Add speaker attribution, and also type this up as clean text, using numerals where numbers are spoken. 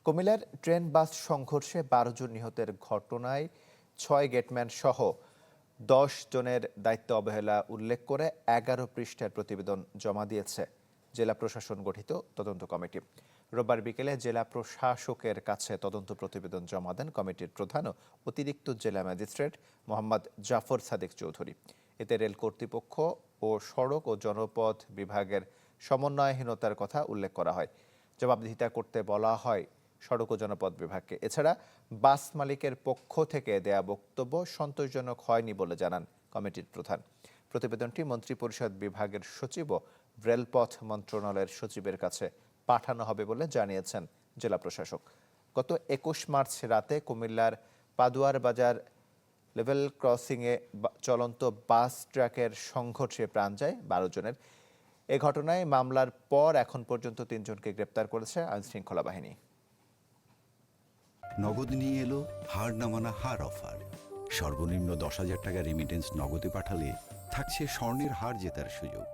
Speaker 1: কুমিল্লার train bus সংঘর্ষে ১২ জন নিহতের ঘটনায় ৬ গেটম্যান সহ ১০ জনের দায়িত্ব অবহেলা উল্লেখ করে ১১ পৃষ্ঠার প্রতিবেদন জমা দিয়েছে জেলা প্রশাসন গঠিত তদন্ত কমিটি। রোববার বিকেলে জেলা প্রশাসকের কাছে তদন্ত প্রতিবেদন জমা দেন কমিটির প্রধান ও অতিরিক্ত জেলা ম্যাজিস্ট্রেট মোহাম্মদ জাফর সাদেক চৌধুরী। এতে রেল কর্তৃপক্ষ ও সড়ক ও জনপথ বিভাগের সমন্বয়হীনতার কথা উল্লেখ করা হয়। জবাবদিহিতা করতে বলা হয় সড়ক ও জনপথ বিভাগকে। এছাড়া বাস মালিকের পক্ষ থেকে দেয়া বক্তব্য সন্তোষজনক হয়নি বলে জানান কমিটির প্রধান। প্রতিবেদনটি মন্ত্রিপরিষদ বিভাগের সচিব ও রেলপথ মন্ত্রণালয়ের সচিবের কাছে পাঠানো হবে বলে জানিয়েছেন জেলা প্রশাসক। গত ২১ মার্চ রাতে কুমিল্লার পাদুয়ার বাজার লেভেল ক্রসিংয়ে চলন্ত বাস ট্রাকের সংঘর্ষে প্রাণ যায় ১২ জনের। এ ঘটনায় মামলার পর এখন পর্যন্ত ৩ জনকে গ্রেপ্তার করেছে আইনশৃঙ্খলা বাহিনী।
Speaker 2: নগদ নিয়ে এলো হার না মানা হার অফার। সর্বনিম্ন ১০,০০০ টাকা রেমিটেন্স নগদে পাঠালে থাকছে স্বর্ণের হার জেতার সুযোগ।